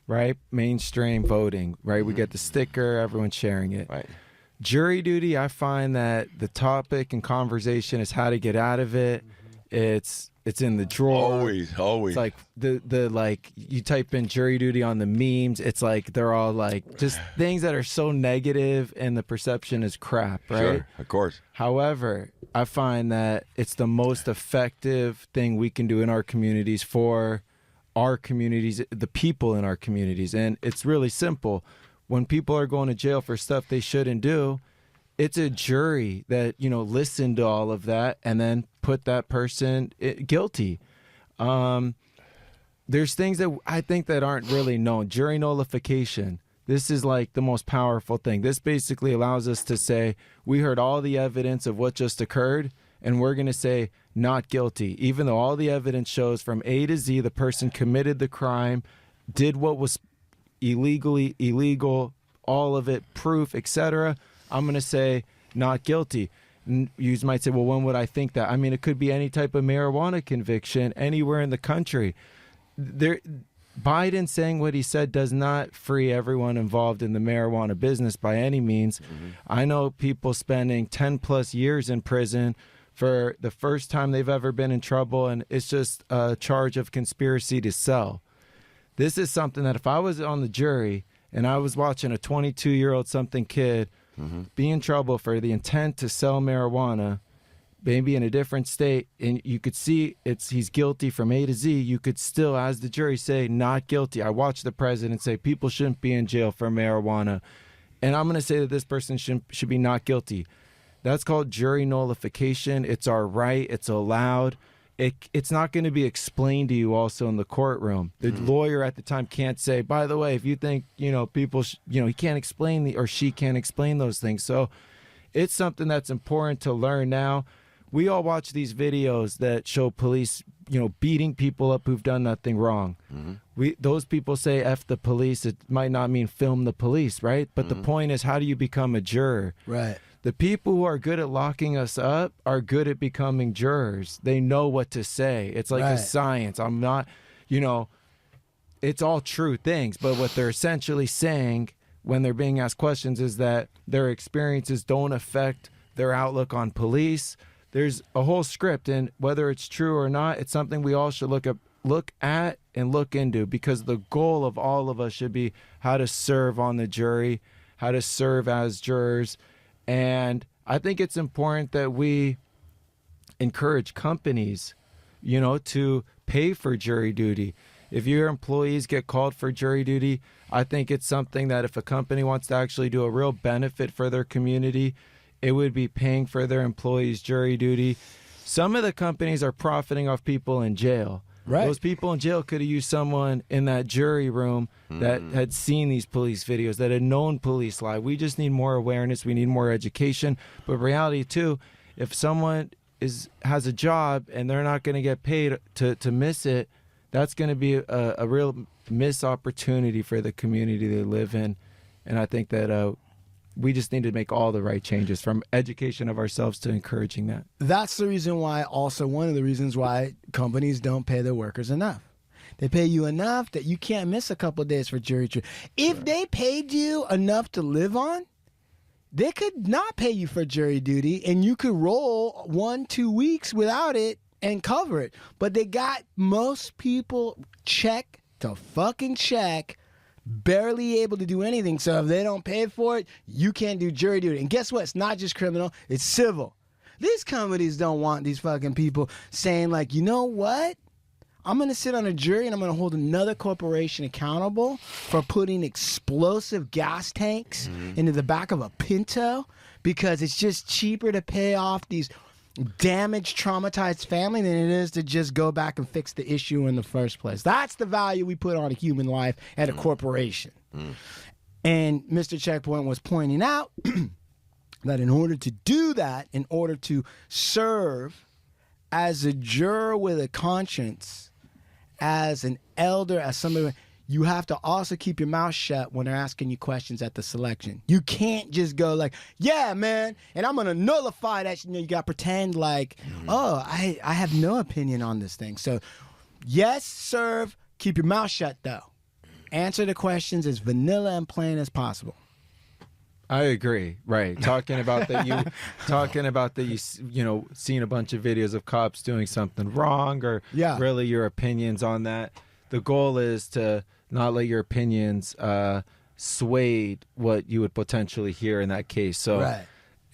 right? Mainstream voting, right? We get the sticker, everyone's sharing it. Right. Jury duty, I find that the topic and conversation is how to get out of it. It's in the drawer. Always. It's like the like you type in jury duty on the memes. It's like they're all like just things that are so negative, and the perception is crap, right? Sure, of course. However, I find that it's the most effective thing we can do in our communities for our communities, the people in our communities, and it's really simple. When people are going to jail for stuff they shouldn't do, it's a jury that, listened to all of that and then put that person guilty. There's things that I think that aren't really known. Jury nullification. This is like the most powerful thing. This basically allows us to say, we heard all the evidence of what just occurred, and we're going to say not guilty, even though all the evidence shows from A to Z the person committed the crime, did what was illegal, all of it, proof, etc. I'm going to say not guilty. You might say, well, when would I think that? I mean, it could be any type of marijuana conviction anywhere in the country. Biden saying what he said does not free everyone involved in the marijuana business by any means. I know people spending 10 plus years in prison for the first time they've ever been in trouble, and it's just a charge of conspiracy to sell. This is something that if I was on the jury and I was watching a 22-year-old something kid be in trouble for the intent to sell marijuana, maybe in a different state, and you could see he's guilty from A to Z, you could still, as the jury, say not guilty. I watched the president say people shouldn't be in jail for marijuana, and I'm going to say that this person should be not guilty. That's called jury nullification. It's our right. It's allowed. It's not going to be explained to you also in the courtroom. The lawyer at the time can't say, by the way, if you think, people, he can't explain or she can't explain those things. So it's something that's important to learn now. We all watch these videos that show police, beating people up who've done nothing wrong. Those people say F the police. It might not mean film the police, right? But the point is, how do you become a juror? Right. The people who are good at locking us up are good at becoming jurors. They know what to say. It's like a science. I'm not, it's all true things. But what they're essentially saying when they're being asked questions is that their experiences don't affect their outlook on police. There's a whole script, and whether it's true or not, it's something we all should look at and look into, because the goal of all of us should be how to serve on the jury, how to serve as jurors. And I think it's important that we encourage companies, to pay for jury duty. If your employees get called for jury duty, I think it's something that if a company wants to actually do a real benefit for their community, it would be paying for their employees' jury duty. Some of the companies are profiting off people in jail. Right. Those people in jail could have used someone in that jury room that had seen these police videos, that had known police lie. We just need more awareness. We need more education. But reality, too, if someone has a job and they're not going to get paid to miss it, that's going to be a real missed opportunity for the community they live in. And I think that we just need to make all the right changes, from education of ourselves to encouraging that. That's the reason why, also one of the reasons why companies don't pay their workers enough. They pay you enough that you can't miss a couple of days for jury duty. If they paid you enough to live on, they could not pay you for jury duty, and you could roll 1-2 weeks without it and cover it. But they got most people check to fucking check, barely able to do anything. So if they don't pay for it, you can't do jury duty. And guess what? It's not just criminal, it's civil. These companies don't want these fucking people saying, like, you know what? I'm going to sit on a jury and I'm going to hold another corporation accountable for putting explosive gas tanks into the back of a Pinto because it's just cheaper to pay off these damaged, traumatized family than it is to just go back and fix the issue in the first place. That's the value we put on a human life at a corporation. And Mr. Checkpoint was pointing out that in order to do that, in order to serve as a juror with a conscience, as an elder, as somebody, you have to also keep your mouth shut when they're asking you questions at the selection. You can't just go like, yeah, man, and I'm going to nullify that. You got to pretend like, oh, I have no opinion on this thing. So, yes, serve. Keep your mouth shut, though. Answer the questions as vanilla and plain as possible. I agree. Right. Talking about that you know, seen a bunch of videos of cops doing something wrong or really your opinions on that. The goal is to not let your opinions sway what you would potentially hear in that case. So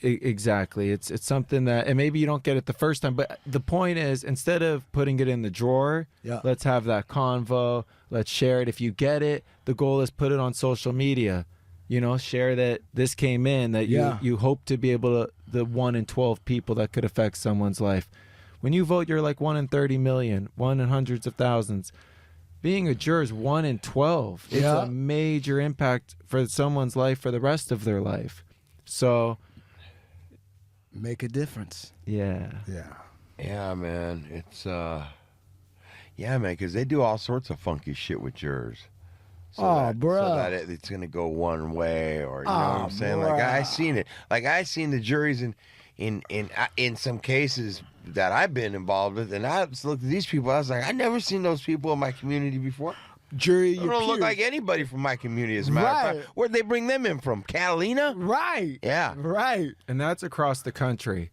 exactly. It's something that, and maybe you don't get it the first time, but the point is, instead of putting it in the drawer, let's have that convo. Let's share it. If you get it, the goal is put it on social media. You know, share that this came in, that you hope to be able to, the 1 in 12 people that could affect someone's life. When you vote, you're like 1 in 30 million, 1 in hundreds of thousands. Being a juror is 1 in 12. It's a major impact for someone's life for the rest of their life. So make a difference. Yeah, man. It's man, because they do all sorts of funky shit with jurors. So that it's gonna go one way, or you know what I'm saying? Like I seen it. Like I seen the juries in some cases that I've been involved with, and I looked at these people. I was like, I never seen those people in my community before. Jury, they don't look like anybody from my community. As a matter of fact, where'd they bring them in from? Catalina? Right. Yeah. Right. And that's across the country.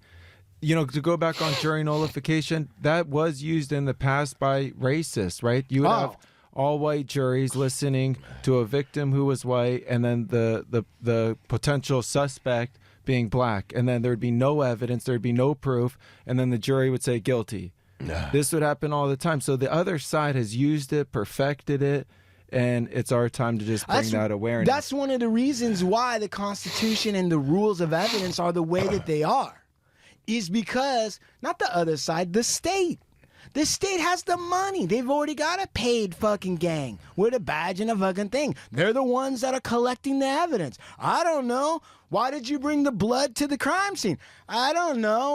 You know, to go back on jury nullification, that was used in the past by racists, right? You would have all white juries listening to a victim who was white, and then the potential suspect being black, and then there'd be no evidence, there'd be no proof, and then the jury would say guilty. This would happen all the time. So the other side has used it, perfected it, and it's our time to just bring that awareness. That's one of the reasons why the Constitution and the rules of evidence are the way that they are, is because, not the other side, the state. The state has the money. They've already got a paid fucking gang with a badge and a fucking thing. They're the ones that are collecting the evidence. I don't know. Why did you bring the blood to the crime scene? I don't know.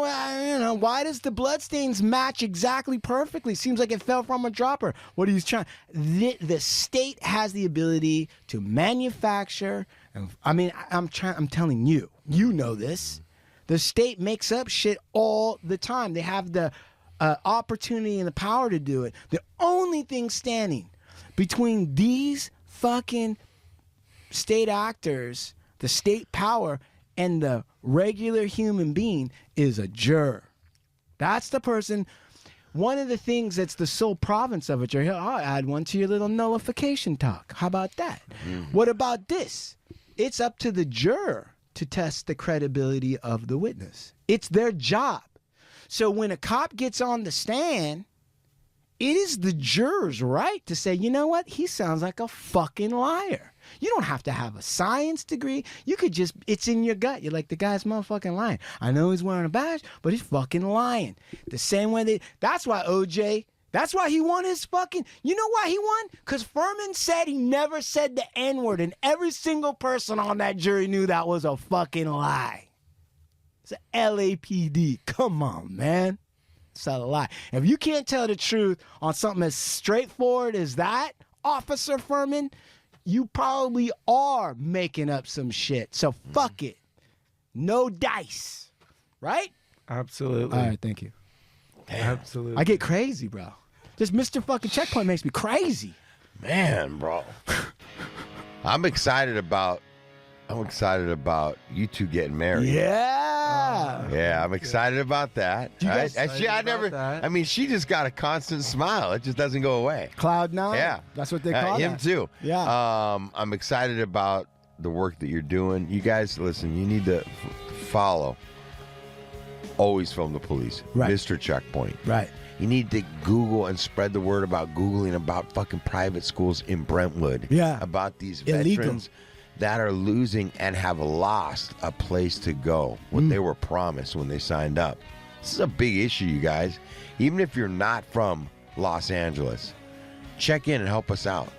Why does the blood stains match exactly perfectly? Seems like it fell from a dropper. What are you trying? The state has the ability to manufacture. I'm telling you, you know this. The state makes up shit all the time. They have the opportunity and the power to do it. The only thing standing between these fucking state actors, the state power, and the regular human being is a juror. That's the person. One of the things that's the sole province of a juror, I'll add one to your little nullification talk. How about that? What about this? It's up to the juror to test the credibility of the witness. It's their job. So when a cop gets on the stand, it is the juror's right to say, you know what? He sounds like a fucking liar. You don't have to have a science degree. You could just, it's in your gut. You're like, the guy's motherfucking lying. I know he's wearing a badge, but he's fucking lying. The same way that's why OJ, that's why he won his fucking, you know why he won? Because Furman said he never said the N-word, and every single person on that jury knew that was a fucking lie. It's a LAPD. Come on, man. It's a lie. If you can't tell the truth on something as straightforward as that, Officer Furman, you probably are making up some shit. So fuck it. No dice. Right? Absolutely. All right, thank you. Absolutely. I get crazy, bro. This Mr. fucking Checkpoint makes me crazy. Man, bro. I'm excited about you two getting married. Yeah. Yeah, I'm excited about that. I mean, she just got a constant smile. It just doesn't go away. Cloud nine? Yeah. That's what they call him that. too. Yeah. I'm excited about the work that you're doing. You guys, listen, you need to follow Always Film the Police. Right. Mr. Checkpoint. Right. You need to Google and spread the word about Googling about fucking private schools in Brentwood. Yeah. About these Illegal. veterans that are losing and have lost a place to go, what they were promised when they signed up. This is a big issue, you guys. Even if you're not from Los Angeles, check in and help us out.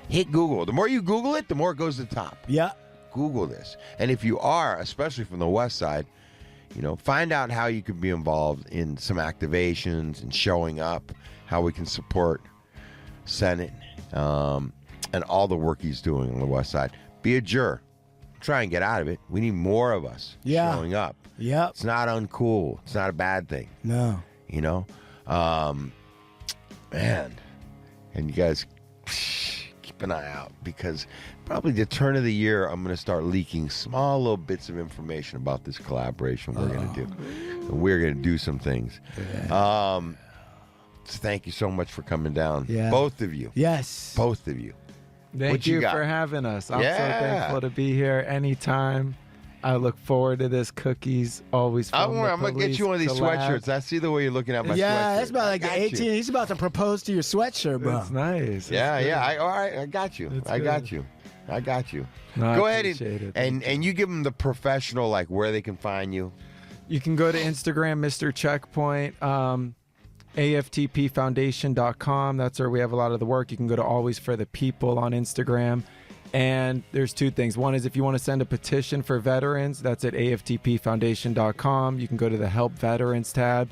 Hit Google. The more you Google it, the more it goes to the top. Yeah. Google this. And if you are, especially from the West Side, find out how you could be involved in some activations and showing up, how we can support Senate and all the work he's doing on the West Side. Be a juror. Try and get out of it. We need more of us showing up. Yep. It's not uncool. It's not a bad thing. No. Man. And you guys keep an eye out, because probably the turn of the year, I'm going to start leaking small little bits of information about this collaboration we're going to do. And we're going to do some things. So thank you so much for coming down. Yeah. Both of you. Yes. Both of you. Thank What you you got? for having us. I'm so Yeah. thankful to be here anytime. I look forward to this. Cookies always I'm from the going to get you one of these police collab. sweatshirts. I see the way you're looking at my sweatshirt. Yeah, that's about like I got 18. you. He's about to propose to your sweatshirt, bro. It's nice. Yeah, It's yeah. good. All right, I got you. It's I got good. you. I got you. No, I Go ahead appreciate it. and you give them the professional, like where they can find you. You can go to Instagram, Mr. Checkpoint, aftpfoundation.com. That's where we have a lot of the work. You can go to Always for the People on Instagram. And there's two things. One is if you want to send a petition for veterans, that's at aftpfoundation.com. You can go to the Help Veterans tab.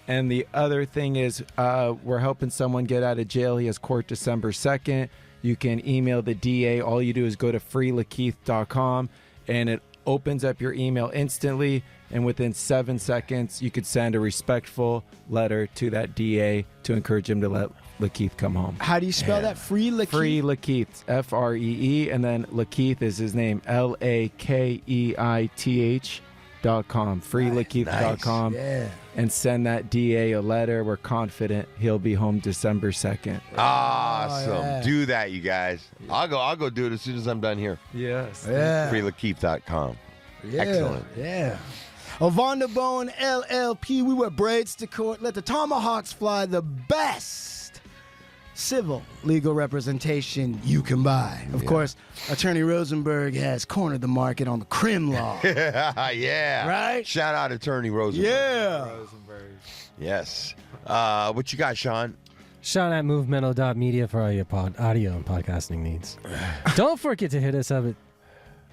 And the other thing is we're helping someone get out of jail. He has court December 2nd. You can email the DA. All you do is go to freelakeith.com, and it opens up your email instantly. And within 7 seconds, you could send a respectful letter to that DA to encourage him to let Lakeith come home. How do you spell that? Free Lakeith? Free Lakeith, Free, and then Lakeith is his name, LAKEITH.com, freelakeith.com, Yeah. and send that DA a letter. We're confident he'll be home December 2nd. Awesome. yeah. Do that, you guys. I'll go do it as soon as I'm done here. Yes. Yeah. Freelakeith.com. Yeah. Excellent. Yeah. Ovanda Bone LLP. We wear braids to court. Let the tomahawks fly. The best civil legal representation you can buy. Of course, Attorney Rosenberg has cornered the market on the crim law. Yeah. Right? Shout out Attorney Rosenberg. Yeah. Yes. What you got, Sean? Sean at movemental.media for all your audio and podcasting needs. Don't forget to hit us up at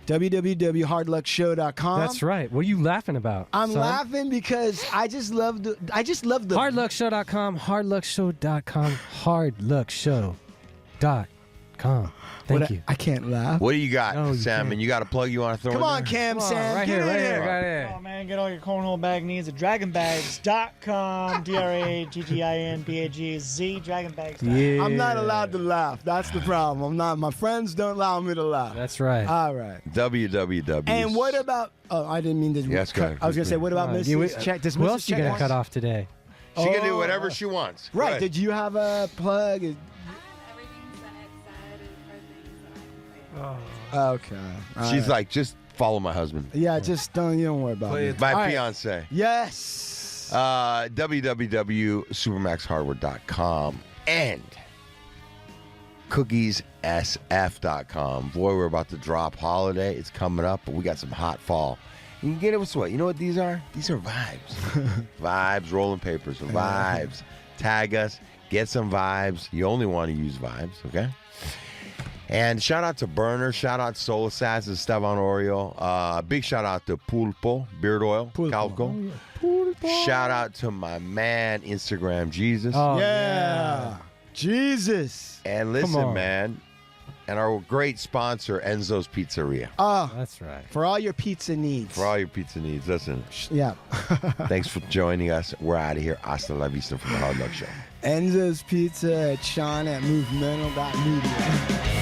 www.hardluckshow.com. That's right. What are you laughing about? I'm son? laughing because I just love the Hardluckshow.com, hardluckshow.com, hardluckshow.com. Thank you. I can't laugh. What do you got, No, you Sam? can't. And you got a plug you want to throw Come in on, there? Cam Come on, Sam. right get here, in right here. here, right here. Oh man, get all your cornhole bag needs at dragonbags.com. DRAGGINBAGZ, dragonbags.com. Yeah. I'm not allowed to laugh. That's the problem. I'm not. My friends don't allow me to laugh. That's right. All right. www. And what about? Oh, I didn't mean to. Yes, go ahead. I was gonna say, what about You- Mrs. Check? Does Who Mrs. else you Check gonna want- cut off today? She can do Oh. whatever she wants. Go Right. ahead. Did you have a plug? Everything Senate said are things that I'm like, Okay. All She's right. like, just follow my husband. Yeah, just don't. You don't worry about Play it. it. My All right. fiance. Yes. www.supermaxhardware.com and cookiessf.com. Boy, we're about to drop holiday. It's coming up, but we got some hot fall. You can get it with what? You know what these are? These are vibes. Vibes, rolling papers, vibes. Tag us, get some vibes. You only want to use vibes, okay? And shout out to Burner, shout out to Soul Assassins, Esteban Oreo. Big shout out to Pulpo, Beard Oil, Calco. Shout out to my man, Instagram Jesus. Oh, yeah. Jesus. And Come listen, on. man, and our great sponsor, Enzo's Pizzeria. Oh, That's right. for all your pizza needs. For all your pizza needs, listen, Yeah. thanks for joining us. We're out of here. Hasta la vista from the Hard Luck Show. Enzo's Pizza at Sean at movemental.media.